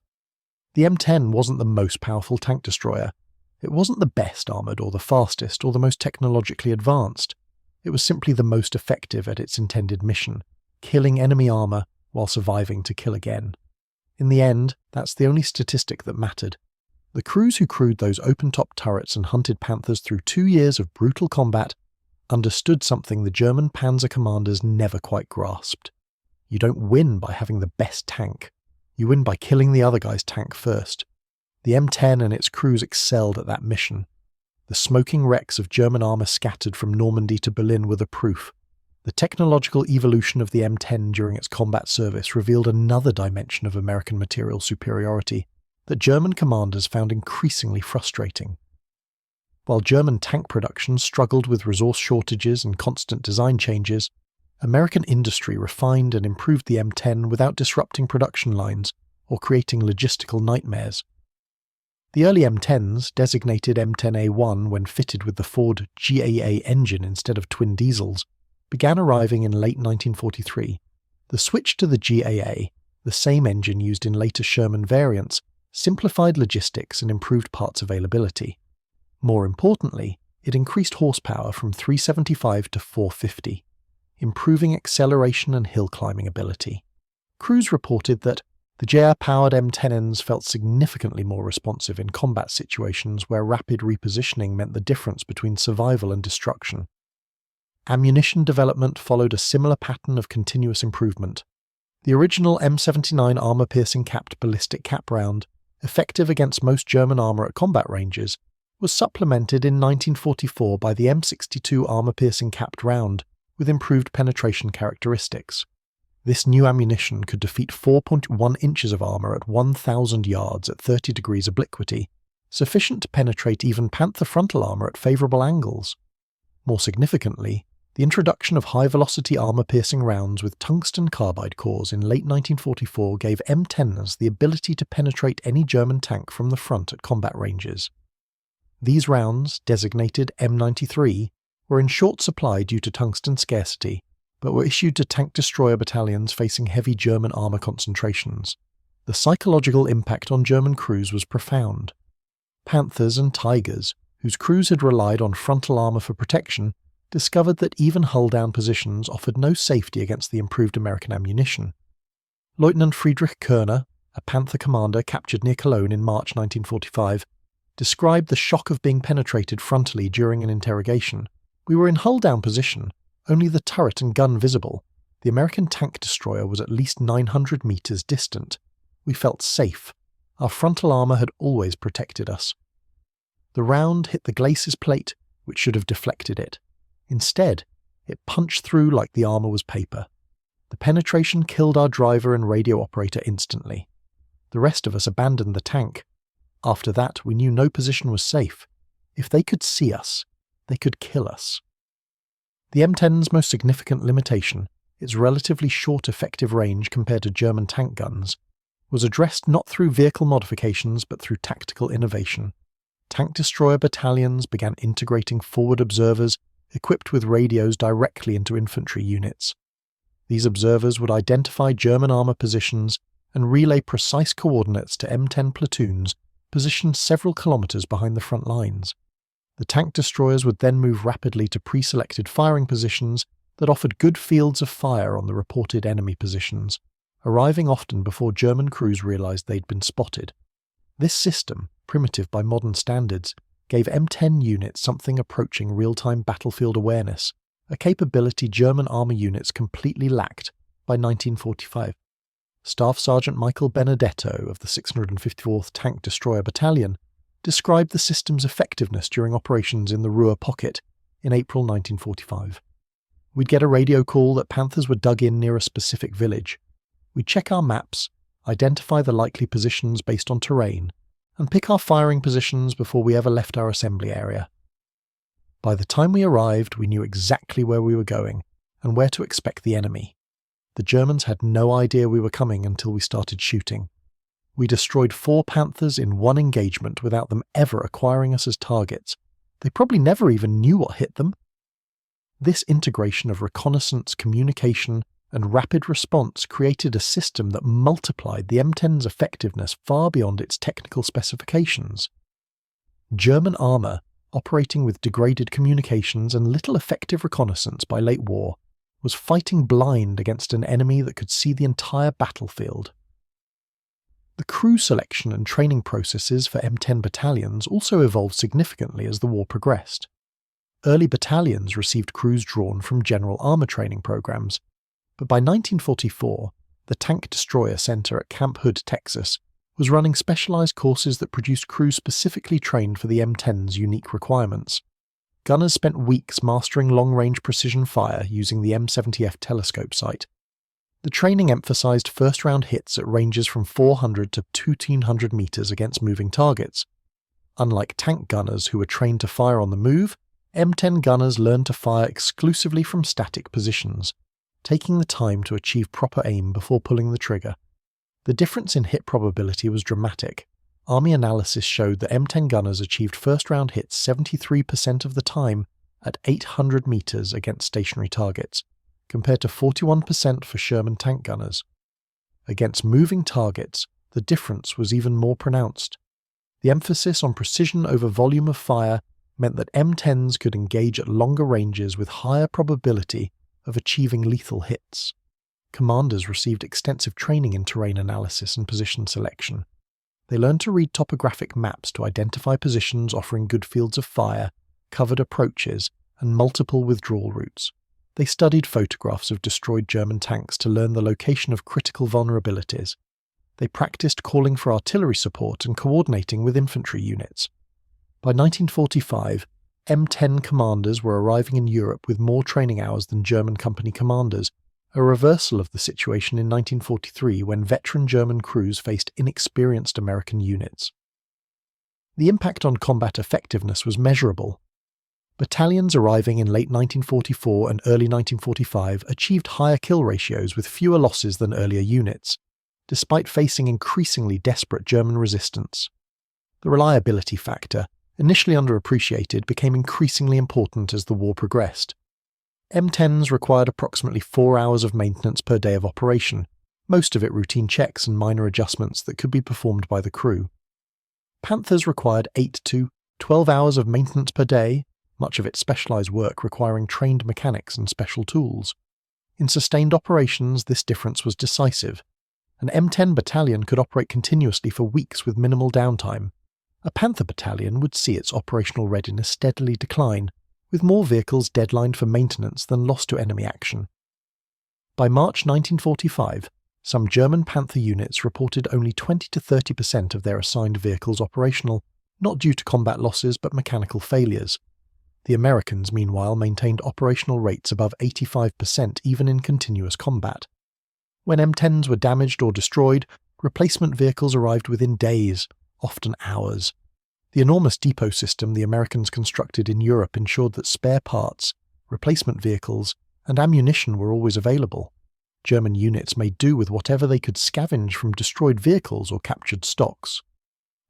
The M10 wasn't the most powerful tank destroyer. It wasn't the best armoured or the fastest or the most technologically advanced. It was simply the most effective at its intended mission, killing enemy armour while surviving to kill again. In the end, that's the only statistic that mattered. The crews who crewed those open-top turrets and hunted Panthers through 2 years of brutal combat understood something the German Panzer commanders never quite grasped. You don't win by having the best tank. You win by killing the other guy's tank first. The M10 and its crews excelled at that mission. The smoking wrecks of German armour scattered from Normandy to Berlin were the proof. The technological evolution of the M10 during its combat service revealed another dimension of American material superiority that German commanders found increasingly frustrating. While German tank production struggled with resource shortages and constant design changes, American industry refined and improved the M10 without disrupting production lines or creating logistical nightmares. The early M10s, designated M10A1 when fitted with the Ford GAA engine instead of twin diesels, began arriving in late 1943. The switch to the GAA, the same engine used in later Sherman variants, simplified logistics and improved parts availability. More importantly, it increased horsepower from 375 to 450, improving acceleration and hill climbing ability. Crews reported that the JR-powered M10s felt significantly more responsive in combat situations where rapid repositioning meant the difference between survival and destruction. Ammunition development followed a similar pattern of continuous improvement. The original M79 armour-piercing capped ballistic cap round, effective against most German armour at combat ranges, was supplemented in 1944 by the M62 armour-piercing capped round with improved penetration characteristics. This new ammunition could defeat 4.1 inches of armour at 1,000 yards at 30 degrees obliquity, sufficient to penetrate even Panther frontal armour at favourable angles. More significantly, The introduction of high-velocity armor-piercing rounds with tungsten carbide cores in late 1944 gave M10s the ability to penetrate any German tank from the front at combat ranges. These rounds, designated M93, were in short supply due to tungsten scarcity, but were issued to tank destroyer battalions facing heavy German armor concentrations. The psychological impact on German crews was profound. Panthers and Tigers, whose crews had relied on frontal armor for protection, discovered that even hull-down positions offered no safety against the improved American ammunition. Lieutenant Friedrich Körner, a Panther commander captured near Cologne in March 1945, described the shock of being penetrated frontally during an interrogation. "We were in hull-down position, only the turret and gun visible. The American tank destroyer was at least 900 meters distant. We felt safe. Our frontal armor had always protected us." The round hit the glacis plate, which should have deflected it. Instead, it punched through like the armor was paper. The penetration killed our driver and radio operator instantly. The rest of us abandoned the tank. After that, we knew no position was safe. If they could see us, they could kill us. The M10's most significant limitation, its relatively short effective range compared to German tank guns, was addressed not through vehicle modifications but through tactical innovation. Tank destroyer battalions began integrating forward observers equipped with radios directly into infantry units. These observers would identify German armor positions and relay precise coordinates to M10 platoons positioned several kilometers behind the front lines. The tank destroyers would then move rapidly to pre-selected firing positions that offered good fields of fire on the reported enemy positions, arriving often before German crews realized they'd been spotted. This system, primitive by modern standards, gave M10 units something approaching real-time battlefield awareness, a capability German armor units completely lacked by 1945. Staff Sergeant Michael Benedetto of the 654th Tank Destroyer Battalion described the system's effectiveness during operations in the Ruhr Pocket in April 1945. "We'd get a radio call that Panthers were dug in near a specific village. We'd check our maps, identify the likely positions based on terrain, and pick our firing positions before we ever left our assembly area. By the time we arrived, we knew exactly where we were going and where to expect the enemy. The Germans had no idea we were coming until we started shooting. We destroyed 4 Panthers in one engagement without them ever acquiring us as targets. They probably never even knew what hit them." This integration of reconnaissance, communication, and rapid response created a system that multiplied the M10's effectiveness far beyond its technical specifications. German armor, operating with degraded communications and little effective reconnaissance by late war, was fighting blind against an enemy that could see the entire battlefield. The crew selection and training processes for M10 battalions also evolved significantly as the war progressed. Early battalions received crews drawn from general armor training programs, but by 1944, the Tank Destroyer Center at Camp Hood, Texas, was running specialized courses that produced crews specifically trained for the M10's unique requirements. Gunners spent weeks mastering long-range precision fire using the M70F telescope sight. The training emphasized first-round hits at ranges from 400 to 1,200 meters against moving targets. Unlike tank gunners who were trained to fire on the move, M10 gunners learned to fire exclusively from static positions, taking the time to achieve proper aim before pulling the trigger. The difference in hit probability was dramatic. Army analysis showed that M10 gunners achieved first-round hits 73% of the time at 800 meters against stationary targets, compared to 41% for Sherman tank gunners. Against moving targets, the difference was even more pronounced. The emphasis on precision over volume of fire meant that M10s could engage at longer ranges with higher probability of achieving lethal hits. Commanders received extensive training in terrain analysis and position selection. They learned to read topographic maps to identify positions offering good fields of fire, covered approaches, and multiple withdrawal routes. They studied photographs of destroyed German tanks to learn the location of critical vulnerabilities. They practiced calling for artillery support and coordinating with infantry units. By 1945, M10 commanders were arriving in Europe with more training hours than German company commanders, a reversal of the situation in 1943 when veteran German crews faced inexperienced American units. The impact on combat effectiveness was measurable. Battalions arriving in late 1944 and early 1945 achieved higher kill ratios with fewer losses than earlier units, despite facing increasingly desperate German resistance. The reliability factor, initially underappreciated, became increasingly important as the war progressed. M10s required approximately 4 hours of maintenance per day of operation, most of it routine checks and minor adjustments that could be performed by the crew. Panthers required 8 to 12 hours of maintenance per day, much of it specialized work requiring trained mechanics and special tools. In sustained operations, this difference was decisive. An M10 battalion could operate continuously for weeks with minimal downtime. A Panther battalion would see its operational readiness steadily decline, with more vehicles deadlined for maintenance than lost to enemy action. By March 1945, some German Panther units reported only 20 to 30% of their assigned vehicles operational, not due to combat losses but mechanical failures. The Americans, meanwhile, maintained operational rates above 85% even in continuous combat. When M10s were damaged or destroyed, replacement vehicles arrived within days, often hours. The enormous depot system the Americans constructed in Europe ensured that spare parts, replacement vehicles, and ammunition were always available. German units made do with whatever they could scavenge from destroyed vehicles or captured stocks.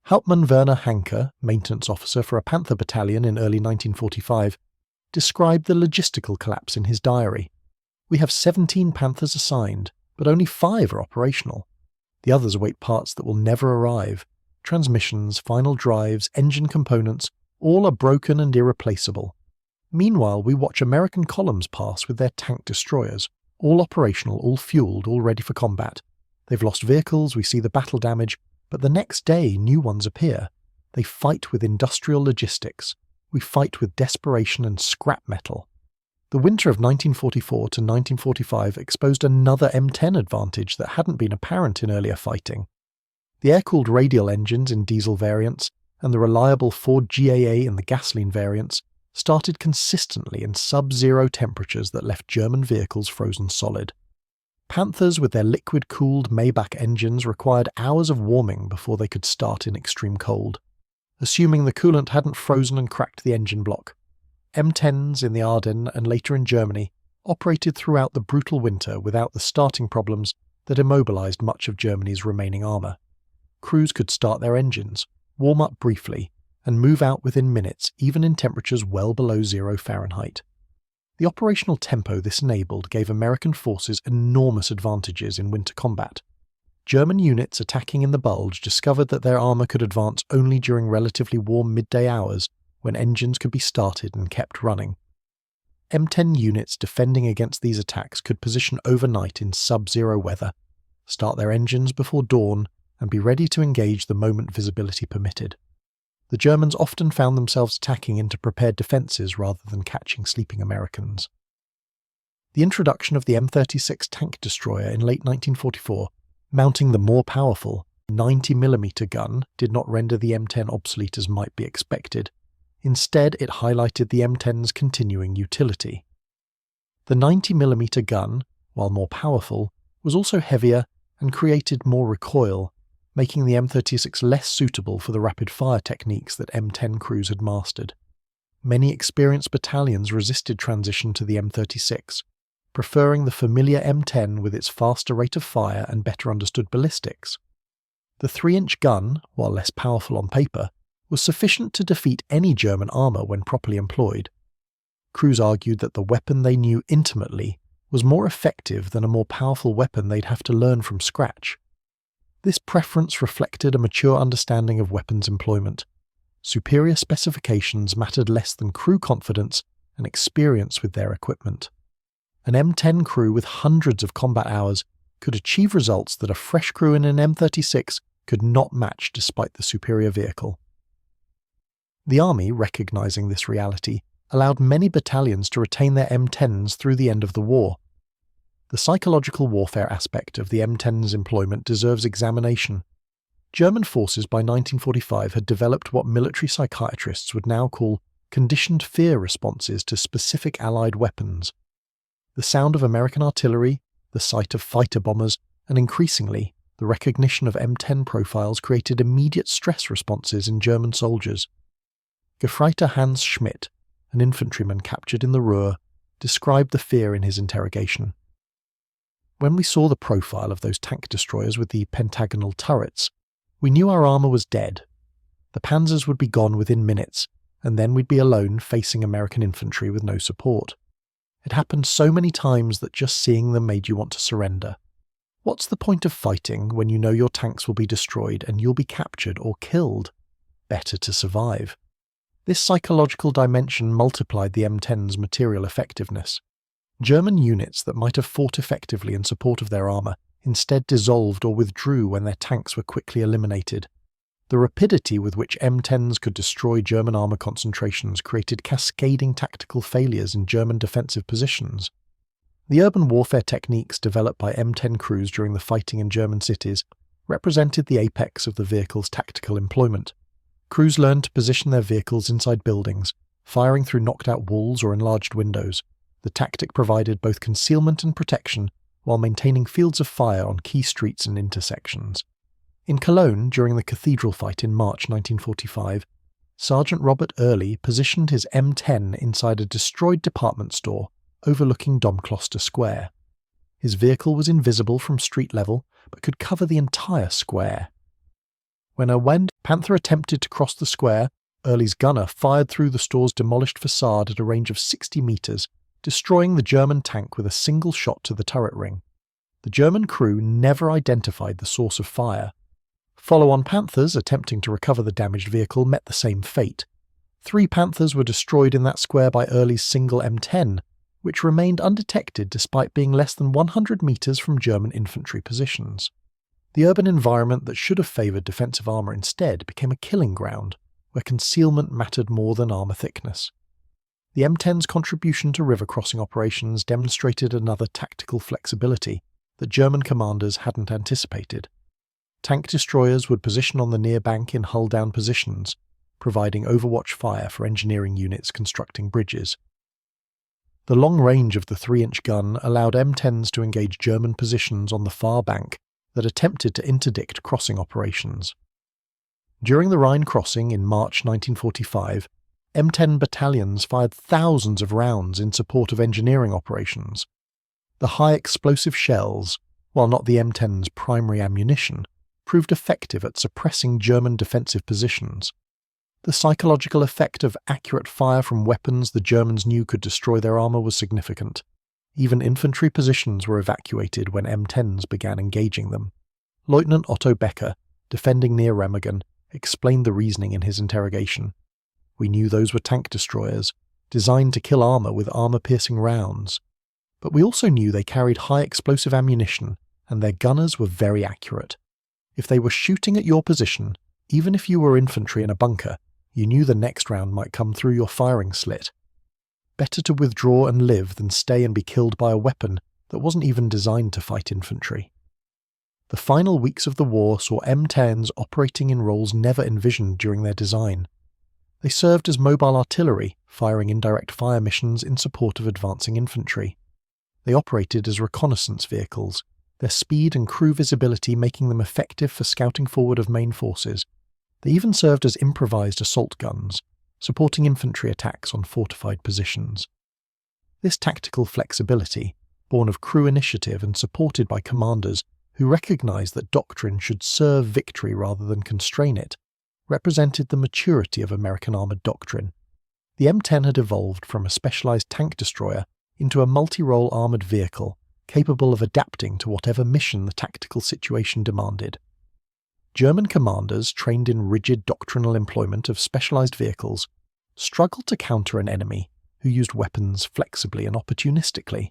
Hauptmann Werner Hanke, maintenance officer for a Panther battalion in early 1945, described the logistical collapse in his diary. "We have 17 Panthers assigned, but only 5 are operational. The others await parts that will never arrive. Transmissions, final drives, engine components, all are broken and irreplaceable. Meanwhile, we watch American columns pass with their tank destroyers, all operational, all fueled, all ready for combat. They've lost vehicles, we see the battle damage, but the next day new ones appear. They fight with industrial logistics. We fight with desperation and scrap metal." The winter of 1944 to 1945 exposed another M10 advantage that hadn't been apparent in earlier fighting. The air-cooled radial engines in diesel variants and the reliable Ford GAA in the gasoline variants started consistently in sub-zero temperatures that left German vehicles frozen solid. Panthers with their liquid-cooled Maybach engines required hours of warming before they could start in extreme cold, assuming the coolant hadn't frozen and cracked the engine block. M10s in the Ardennes and later in Germany operated throughout the brutal winter without the starting problems that immobilized much of Germany's remaining armour. Crews could start their engines, warm up briefly, and move out within minutes even in temperatures well below 0 Fahrenheit. The operational tempo this enabled gave American forces enormous advantages in winter combat. German units attacking in the Bulge discovered that their armour could advance only during relatively warm midday hours when engines could be started and kept running. M10 units defending against these attacks could position overnight in sub-zero weather, start their engines before dawn, and be ready to engage the moment visibility permitted. The Germans often found themselves attacking into prepared defences rather than catching sleeping Americans. The introduction of the M36 tank destroyer in late 1944, mounting the more powerful 90mm gun, did not render the M10 obsolete as might be expected. Instead, it highlighted the M10's continuing utility. The 90mm gun, while more powerful, was also heavier and created more recoil, making the M36 less suitable for the rapid-fire techniques that M10 crews had mastered. Many experienced battalions resisted transition to the M36, preferring the familiar M10 with its faster rate of fire and better understood ballistics. The 3-inch gun, while less powerful on paper, was sufficient to defeat any German armour when properly employed. Crews argued that the weapon they knew intimately was more effective than a more powerful weapon they'd have to learn from scratch. This preference reflected a mature understanding of weapons employment. Superior specifications mattered less than crew confidence and experience with their equipment. An M10 crew with hundreds of combat hours could achieve results that a fresh crew in an M36 could not match despite the superior vehicle. The Army, recognizing this reality, allowed many battalions to retain their M10s through the end of the war. The psychological warfare aspect of the M10's employment deserves examination. German forces by 1945 had developed what military psychiatrists would now call conditioned fear responses to specific Allied weapons. The sound of American artillery, the sight of fighter bombers, and increasingly, the recognition of M10 profiles created immediate stress responses in German soldiers. Gefreiter Hans Schmidt, an infantryman captured in the Ruhr, described the fear in his interrogation. When we saw the profile of those tank destroyers with the pentagonal turrets, we knew our armour was dead. The Panthers would be gone within minutes, and then we'd be alone facing American infantry with no support. It happened so many times that just seeing them made you want to surrender. What's the point of fighting when you know your tanks will be destroyed and you'll be captured or killed? Better to survive. This psychological dimension multiplied the M10's material effectiveness. German units that might have fought effectively in support of their armour instead dissolved or withdrew when their tanks were quickly eliminated. The rapidity with which M10s could destroy German armour concentrations created cascading tactical failures in German defensive positions. The urban warfare techniques developed by M10 crews during the fighting in German cities represented the apex of the vehicle's tactical employment. Crews learned to position their vehicles inside buildings, firing through knocked-out walls or enlarged windows. The tactic provided both concealment and protection while maintaining fields of fire on key streets and intersections. In Cologne, during the cathedral fight in March 1945, Sergeant Robert Early positioned his M10 inside a destroyed department store overlooking Domkloster Square. His vehicle was invisible from street level, but could cover the entire square. When a Panther attempted to cross the square, Early's gunner fired through the store's demolished facade at a range of 60 metres, destroying the German tank with a single shot to the turret ring. The German crew never identified the source of fire. Follow-on Panthers attempting to recover the damaged vehicle met the same fate. 3 Panthers were destroyed in that square by Early's single M10, which remained undetected despite being less than 100 metres from German infantry positions. The urban environment that should have favoured defensive armour instead became a killing ground, where concealment mattered more than armour thickness. The M10's contribution to river crossing operations demonstrated another tactical flexibility that German commanders hadn't anticipated. Tank destroyers would position on the near bank in hull-down positions, providing overwatch fire for engineering units constructing bridges. The long range of the 3-inch gun allowed M10s to engage German positions on the far bank that attempted to interdict crossing operations. During the Rhine crossing in March 1945, M10 battalions fired thousands of rounds in support of engineering operations. The high explosive shells, while not the M10's primary ammunition, proved effective at suppressing German defensive positions. The psychological effect of accurate fire from weapons the Germans knew could destroy their armour was significant. Even infantry positions were evacuated when M10s began engaging them. Lieutenant Otto Becker, defending near Remagen, explained the reasoning in his interrogation. We knew those were tank destroyers, designed to kill armour with armour-piercing rounds. But we also knew they carried high explosive ammunition, and their gunners were very accurate. If they were shooting at your position, even if you were infantry in a bunker, you knew the next round might come through your firing slit. Better to withdraw and live than stay and be killed by a weapon that wasn't even designed to fight infantry. The final weeks of the war saw M10s operating in roles never envisioned during their design. They served as mobile artillery, firing indirect fire missions in support of advancing infantry. They operated as reconnaissance vehicles, their speed and crew visibility making them effective for scouting forward of main forces. They even served as improvised assault guns, supporting infantry attacks on fortified positions. This tactical flexibility, born of crew initiative and supported by commanders who recognized that doctrine should serve victory rather than constrain it, represented the maturity of American armoured doctrine. The M10 had evolved from a specialized tank destroyer into a multi-role armoured vehicle capable of adapting to whatever mission the tactical situation demanded. German commanders trained in rigid doctrinal employment of specialized vehicles struggled to counter an enemy who used weapons flexibly and opportunistically.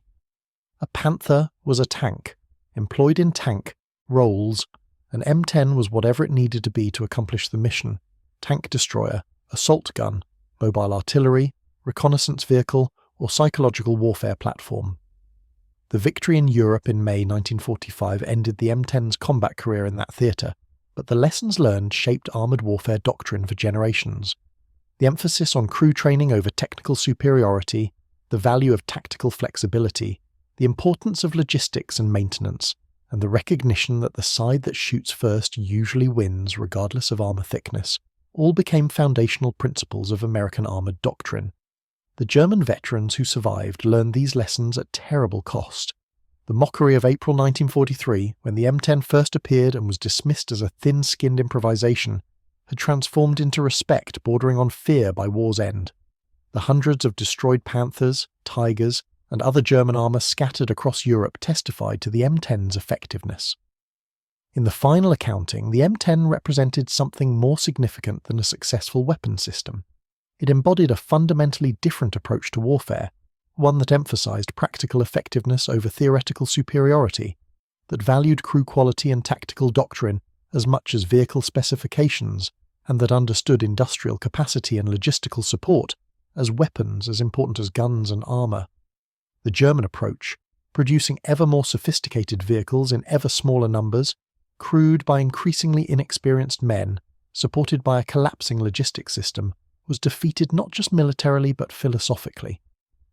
A Panther was a tank, employed in tank roles. An M10 was whatever it needed to be to accomplish the mission: tank destroyer, assault gun, mobile artillery, reconnaissance vehicle, or psychological warfare platform. The victory in Europe in May 1945 ended the M10's combat career in that theatre, but the lessons learned shaped armoured warfare doctrine for generations. The emphasis on crew training over technical superiority, the value of tactical flexibility, the importance of logistics and maintenance, and the recognition that the side that shoots first usually wins regardless of armour thickness, all became foundational principles of American armoured doctrine. The German veterans who survived learned these lessons at terrible cost. The mockery of April 1943, when the M10 first appeared and was dismissed as a thin-skinned improvisation, had transformed into respect bordering on fear by war's end. The hundreds of destroyed Panthers, Tigers, and other German armour scattered across Europe testified to the M10's effectiveness. In the final accounting, the M10 represented something more significant than a successful weapon system. It embodied a fundamentally different approach to warfare, one that emphasised practical effectiveness over theoretical superiority, that valued crew quality and tactical doctrine as much as vehicle specifications, and that understood industrial capacity and logistical support as weapons as important as guns and armour. The German approach, producing ever more sophisticated vehicles in ever smaller numbers, crewed by increasingly inexperienced men, supported by a collapsing logistics system, was defeated not just militarily but philosophically.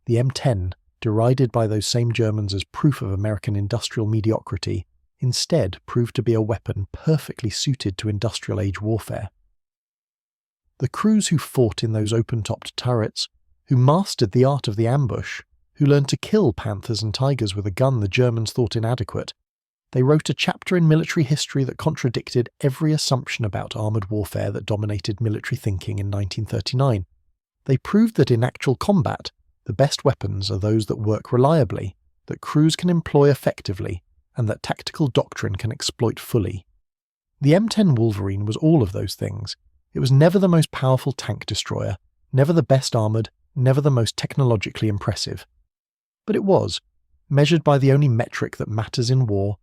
The M10, derided by those same Germans as proof of American industrial mediocrity, instead proved to be a weapon perfectly suited to industrial-age warfare. The crews who fought in those open-topped turrets, who mastered the art of the ambush, who learned to kill Panthers and Tigers with a gun the Germans thought inadequate, they wrote a chapter in military history that contradicted every assumption about armoured warfare that dominated military thinking in 1939. They proved that in actual combat, the best weapons are those that work reliably, that crews can employ effectively, and that tactical doctrine can exploit fully. The M10 Wolverine was all of those things. It was never the most powerful tank destroyer, never the best armoured, never the most technologically impressive. But it was, measured by the only metric that matters in war,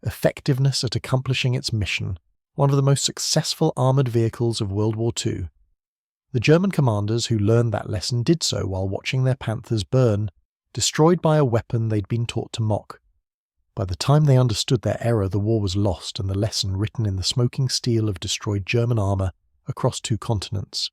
effectiveness at accomplishing its mission, one of the most successful armoured vehicles of World War II. The German commanders who learned that lesson did so while watching their Panthers burn, destroyed by a weapon they'd been taught to mock. By the time they understood their error, the war was lost and the lesson written in the smoking steel of destroyed German armour across 2 continents.